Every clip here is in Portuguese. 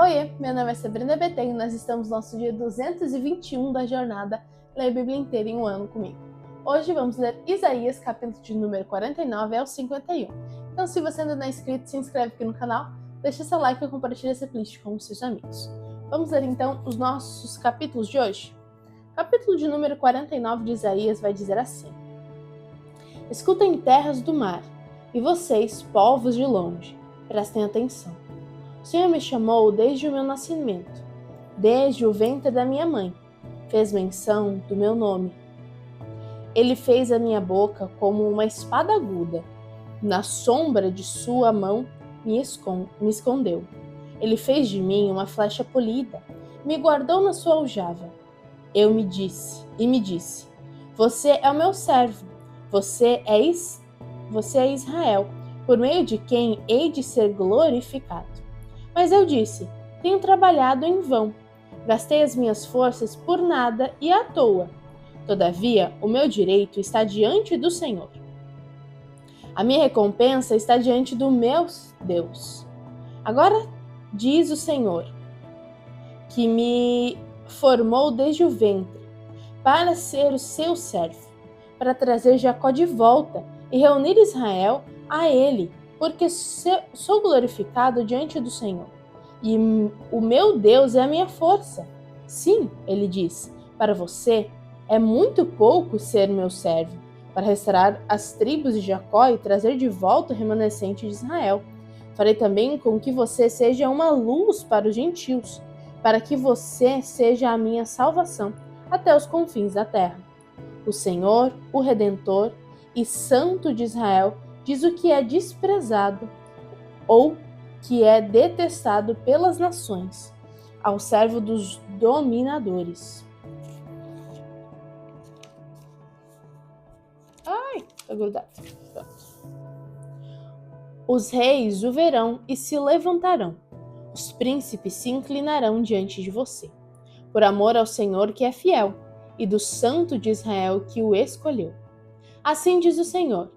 Oiê, meu nome é Sabrina BT e nós estamos no nosso dia 221 da jornada Ler a Bíblia inteira em um ano comigo. Hoje vamos ler Isaías, capítulo de número 49 ao 51. Então, se você ainda não é inscrito, se inscreve aqui no canal, deixa seu like e compartilha essa playlist com os seus amigos. Vamos ler então os nossos capítulos de hoje? Capítulo de número 49 de Isaías vai dizer assim: Escutem terras do mar, e vocês, povos de longe, prestem atenção. O Senhor me chamou desde o meu nascimento, desde o ventre da minha mãe. Fez menção do meu nome. Ele fez a minha boca como uma espada aguda. Na sombra de sua mão me escondeu. Ele fez de mim uma flecha polida. Me guardou na sua aljava. Me disse: Você é o meu servo. Você é Israel, por meio de quem hei de ser glorificado. Mas eu disse: tenho trabalhado em vão. Gastei as minhas forças por nada e à toa. Todavia, o meu direito está diante do Senhor. A minha recompensa está diante do meu Deus. Agora diz o Senhor, que me formou desde o ventre, para ser o seu servo, para trazer Jacó de volta e reunir Israel a ele, porque sou glorificado diante do Senhor. E o meu Deus é a minha força. Sim, ele diz, para você é muito pouco ser meu servo, para restaurar as tribos de Jacó e trazer de volta o remanescente de Israel. Farei também com que você seja uma luz para os gentios, para que você seja a minha salvação até os confins da terra. O Senhor, o Redentor e Santo de Israel, diz o que é desprezado ou que é detestado pelas nações, ao servo dos dominadores. Tá grudado. Os reis o verão e se levantarão. Os príncipes se inclinarão diante de você, por amor ao Senhor que é fiel, e do Santo de Israel que o escolheu. Assim diz o Senhor: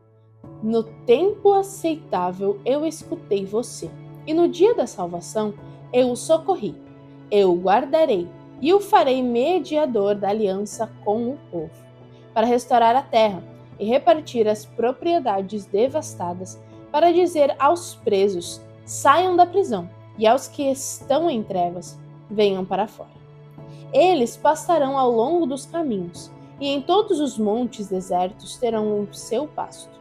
no tempo aceitável eu escutei você, e no dia da salvação eu o socorri. Eu o guardarei e o farei mediador da aliança com o povo, para restaurar a terra e repartir as propriedades devastadas, para dizer aos presos: saiam da prisão, e aos que estão em trevas, venham para fora. Eles passarão ao longo dos caminhos, e em todos os montes desertos terão o seu pasto.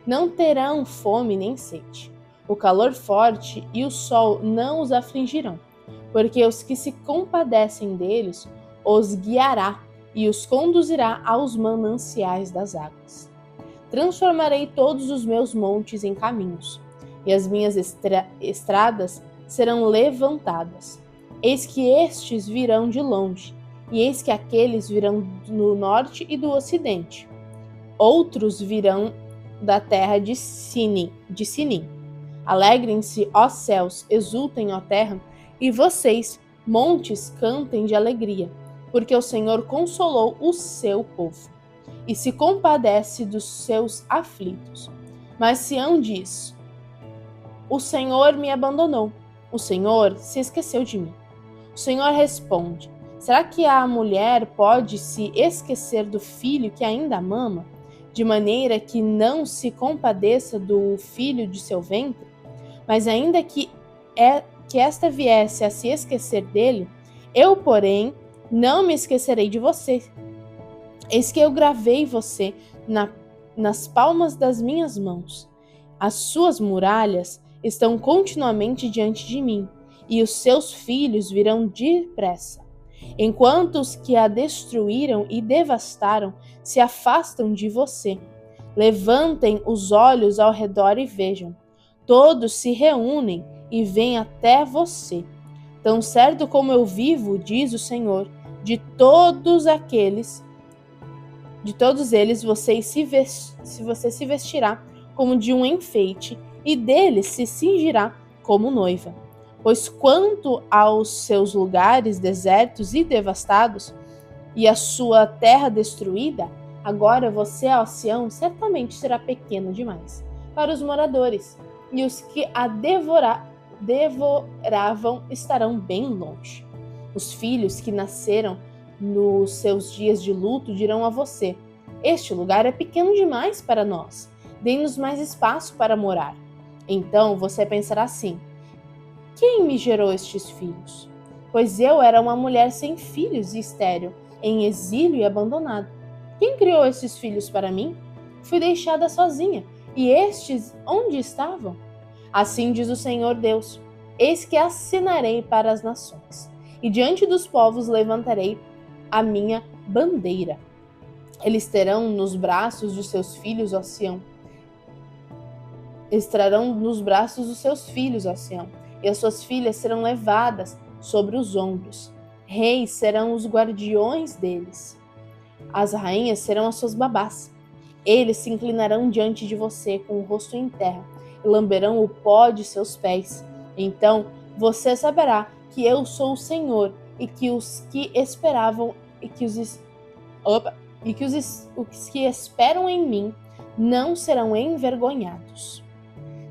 Não terão fome nem sede. O calor forte e o sol não os afligirão, porque os que se compadecem deles os guiará e os conduzirá aos mananciais das águas. Transformarei todos os meus montes em caminhos, e as minhas estradas serão levantadas. Eis que estes virão de longe, e eis que aqueles virão do norte e do ocidente. Outros virão da terra de Sinim. Alegrem-se, ó céus, exultem, ó terra, e vocês, montes, cantem de alegria, porque o Senhor consolou o seu povo e se compadece dos seus aflitos. Mas Sião diz: o Senhor me abandonou, o Senhor se esqueceu de mim. O Senhor responde: será que a mulher pode se esquecer do filho que ainda mama, de maneira que não se compadeça do filho de seu ventre? Mas ainda que esta viesse a se esquecer dele, eu, porém, não me esquecerei de você. Eis que eu gravei você nas palmas das minhas mãos. As suas muralhas estão continuamente diante de mim, e os seus filhos virão depressa. Enquanto os que a destruíram e devastaram se afastam de você. Levantem os olhos ao redor e vejam. Todos se reúnem e vêm até você. Tão certo como eu vivo, diz o Senhor, de todos eles você se vestirá como de um enfeite, e deles se cingirá como noiva. Pois quanto aos seus lugares desertos e devastados, e a sua terra destruída, agora você, ó Sião, certamente será pequeno demais para os moradores, e os que a devoravam estarão bem longe. Os filhos que nasceram nos seus dias de luto dirão a você: este lugar é pequeno demais para nós. Dê-nos mais espaço para morar. Então você pensará assim: quem me gerou estes filhos? Pois eu era uma mulher sem filhos e estéril, em exílio e abandonada. Quem criou esses filhos para mim? Fui deixada sozinha. E estes onde estavam? Assim diz o Senhor Deus: eis que assinarei para as nações, e diante dos povos levantarei a minha bandeira. Eles terão nos braços de seus filhos, ó Sião. Estarão nos braços dos seus filhos, ó Sião, e as suas filhas serão levadas sobre os ombros. Reis serão os guardiões deles. As rainhas serão as suas babás. Eles se inclinarão diante de você com o rosto em terra e lamberão o pó de seus pés. Então você saberá que eu sou o Senhor e que os que esperavam os que esperam em mim não serão envergonhados.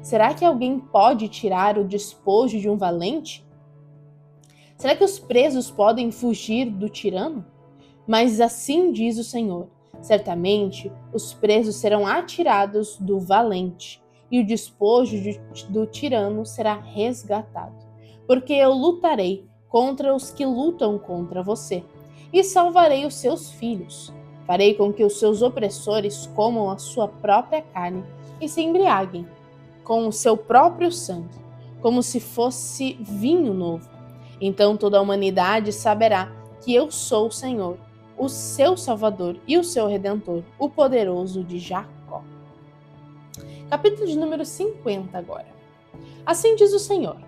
Será que alguém pode tirar o despojo de um valente? Será que os presos podem fugir do tirano? Mas assim diz o Senhor: certamente os presos serão atirados do valente, e o despojo do tirano será resgatado. Porque eu lutarei contra os que lutam contra você, e salvarei os seus filhos. Farei com que os seus opressores comam a sua própria carne e se embriaguem com o seu próprio sangue, como se fosse vinho novo. Então toda a humanidade saberá que eu sou o Senhor, o seu Salvador e o seu Redentor, o poderoso de Jacó. Capítulo de número 50 agora. Assim diz o Senhor: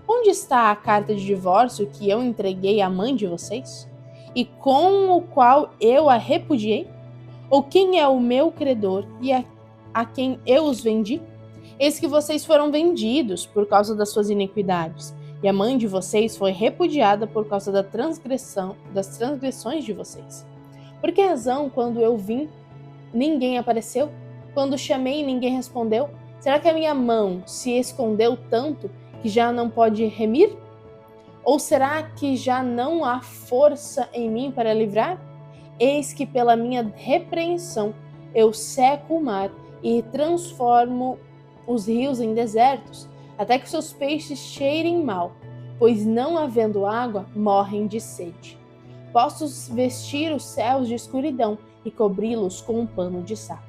onde está a carta de divórcio que eu entreguei à mãe de vocês? E com o qual eu a repudiei? Ou quem é o meu credor e a quem eu os vendi? Eis que vocês foram vendidos por causa das suas iniquidades, e a mãe de vocês foi repudiada por causa das transgressões de vocês. Por que razão, quando eu vim, ninguém apareceu? Quando chamei, ninguém respondeu? Será que a minha mão se escondeu tanto que já não pode remir? Ou será que já não há força em mim para livrar? Eis que pela minha repreensão eu seco o mar e transformo os rios em desertos, até que seus peixes cheirem mal, pois não havendo água, morrem de sede. Posso vestir os céus de escuridão e cobri-los com um pano de saco.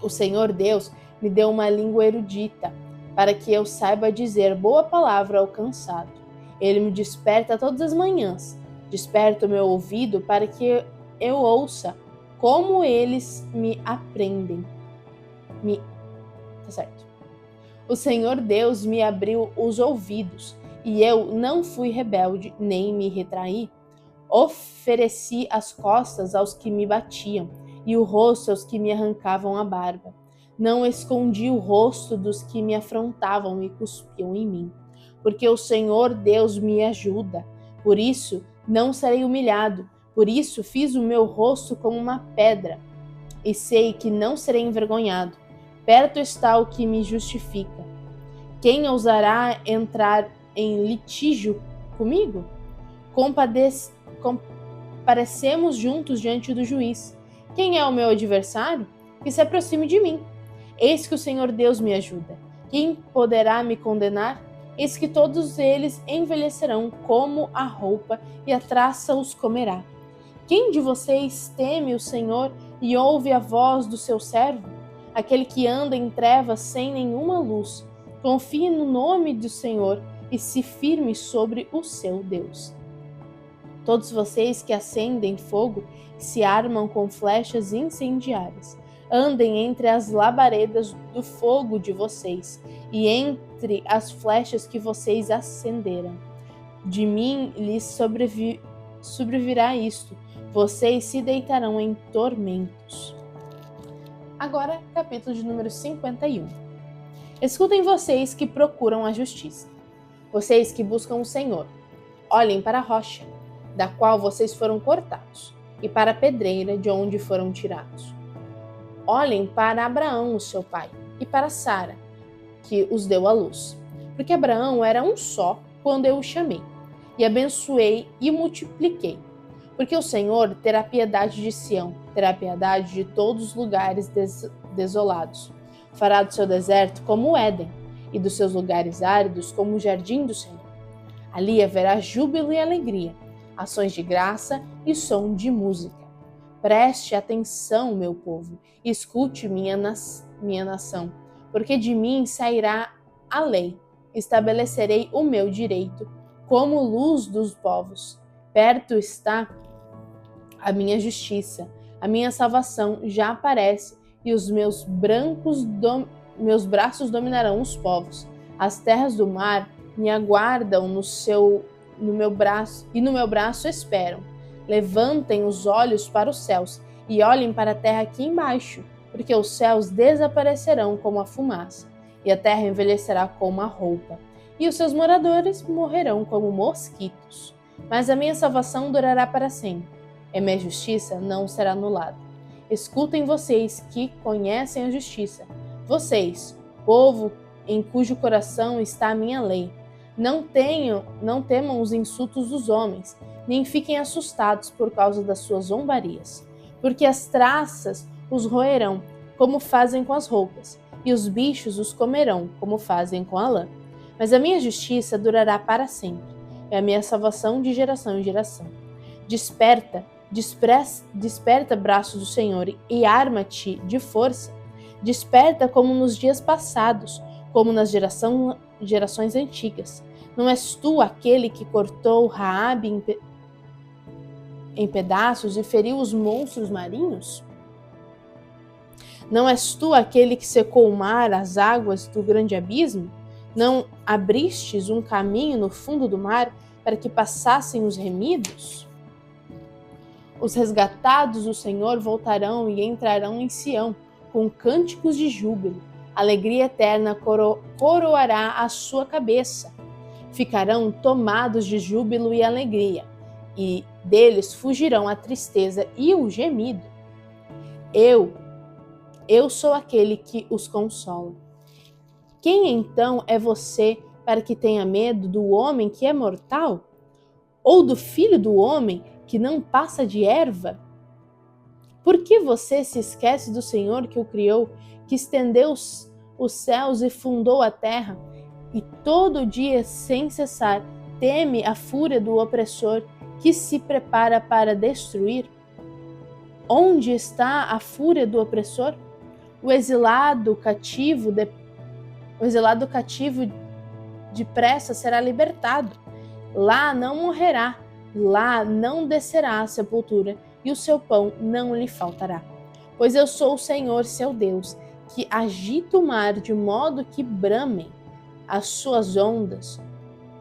O Senhor Deus me deu uma língua erudita, para que eu saiba dizer boa palavra ao cansado. Ele me desperta todas as manhãs, desperta o meu ouvido para que eu ouça como eles me aprendem. Tá certo. O Senhor Deus me abriu os ouvidos, e eu não fui rebelde, nem me retraí. Ofereci as costas aos que me batiam, e o rosto aos que me arrancavam a barba. Não escondi o rosto dos que me afrontavam e cuspiam em mim. Porque o Senhor Deus me ajuda, por isso não serei humilhado. Por isso fiz o meu rosto como uma pedra, e sei que não serei envergonhado. Perto está o que me justifica. Quem ousará entrar em litígio comigo? Comparecemos juntos diante do juiz. Quem é o meu adversário? Que se aproxime de mim. Eis que o Senhor Deus me ajuda. Quem poderá me condenar? Eis que todos eles envelhecerão como a roupa, e a traça os comerá. Quem de vocês teme o Senhor e ouve a voz do seu servo? Aquele que anda em trevas sem nenhuma luz, confie no nome do Senhor e se firme sobre o seu Deus. Todos vocês que acendem fogo e se armam com flechas incendiárias, andem entre as labaredas do fogo de vocês e entre as flechas que vocês acenderam. De mim lhes sobrevirá isto, vocês se deitarão em tormentos. Agora, capítulo de número 51. Escutem vocês que procuram a justiça, vocês que buscam o Senhor. Olhem para a rocha, da qual vocês foram cortados, e para a pedreira de onde foram tirados. Olhem para Abraão, o seu pai, e para Sara, que os deu à luz. porque Abraão era um só quando eu o chamei, e abençoei e multipliquei. Porque o Senhor terá piedade de Sião, terá piedade de todos os lugares desolados. Fará do seu deserto como o Éden, e dos seus lugares áridos como o jardim do Senhor. Ali haverá júbilo e alegria, ações de graça e som de música. Preste atenção, meu povo, e escute minha nação, porque de mim sairá a lei, estabelecerei o meu direito, como luz dos povos. Perto está a minha justiça, a minha salvação já aparece, e os meus braços dominarão os povos. As terras do mar me aguardam no meu braço esperam. Levantem os olhos para os céus e olhem para a terra aqui embaixo, porque os céus desaparecerão como a fumaça, e a terra envelhecerá como a roupa, e os seus moradores morrerão como mosquitos. Mas a minha salvação durará para sempre, e minha justiça não será anulada. Escutem vocês que conhecem a justiça, vocês, povo em cujo coração está a minha lei. Não temam os insultos dos homens, nem fiquem assustados por causa das suas zombarias, porque as traças os roerão, como fazem com as roupas, e os bichos os comerão, como fazem com a lã. Mas a minha justiça durará para sempre, e a minha salvação de geração em geração. Desperta, braço do Senhor, e arma-te de força. Desperta como nos dias passados, como nas gerações antigas. Não és tu aquele que cortou Raabe em pedaços e feriu os monstros marinhos? Não és tu aquele que secou o mar, as águas do grande abismo? Não abristes um caminho no fundo do mar para que passassem os remidos? Os resgatados do Senhor voltarão e entrarão em Sião com cânticos de júbilo. Alegria eterna coroará a sua cabeça. Ficarão tomados de júbilo e alegria, e deles fugirão a tristeza e o gemido. Eu sou aquele que os consola. Quem então é você para que tenha medo do homem que é mortal? Ou do filho do homem que não passa de erva? Por que você se esquece do Senhor que o criou, que estendeu os céus e fundou a terra, e todo dia, sem cessar, teme a fúria do opressor que se prepara para destruir? Onde está a fúria do opressor? O exilado cativo depressa será libertado. Lá não morrerá, lá não descerá à sepultura, e o seu pão não lhe faltará. Pois eu sou o Senhor, seu Deus, que agita o mar de modo que bramem as suas ondas.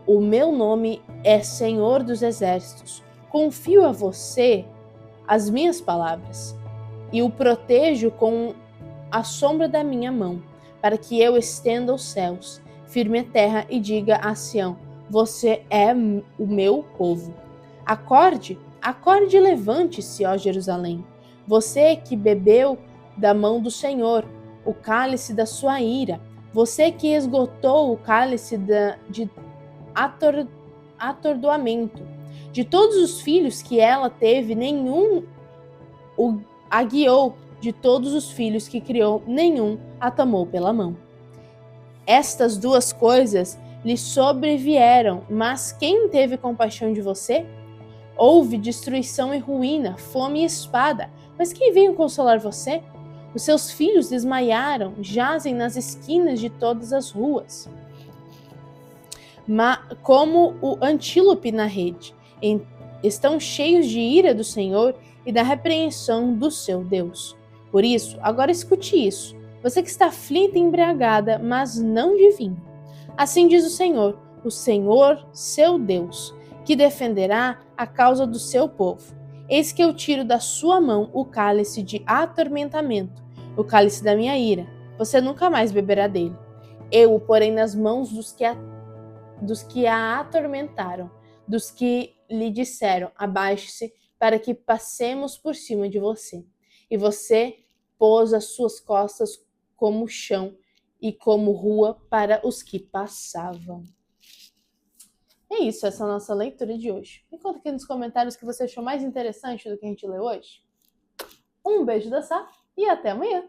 O meu nome é Senhor dos Exércitos. Confio a você as minhas palavras e o protejo com a sombra da minha mão, para que eu estenda os céus, firme a terra e diga a Sião: você é o meu povo. Acorde, acorde e levante-se, ó Jerusalém. Você que bebeu da mão do Senhor o cálice da sua ira, você que esgotou o cálice de atordoamento. De todos os filhos que ela teve, nenhum a guiou. De todos os filhos que criou, nenhum a tomou pela mão. Estas duas coisas lhe sobrevieram, mas quem teve compaixão de você? Houve destruição e ruína, fome e espada, mas quem veio consolar você? Os seus filhos desmaiaram, jazem nas esquinas de todas as ruas, como o antílope na rede. Estão cheios de ira do Senhor e da repreensão do seu Deus. Por isso, agora escute isso, você que está aflita e embriagada, mas não de vinho. Assim diz o Senhor, seu Deus, que defenderá a causa do seu povo. Eis que eu tiro da sua mão o cálice de atormentamento, o cálice da minha ira. Você nunca mais beberá dele. Eu o porei nas mãos dos que a atormentaram, dos que lhe disseram: abaixe-se, para que passemos por cima de você. E você pôs as suas costas como chão e como rua para os que passavam. É isso, essa é a nossa leitura de hoje. Me conta aqui nos comentários o que você achou mais interessante do que a gente leu hoje. Um beijo da Sá e até amanhã!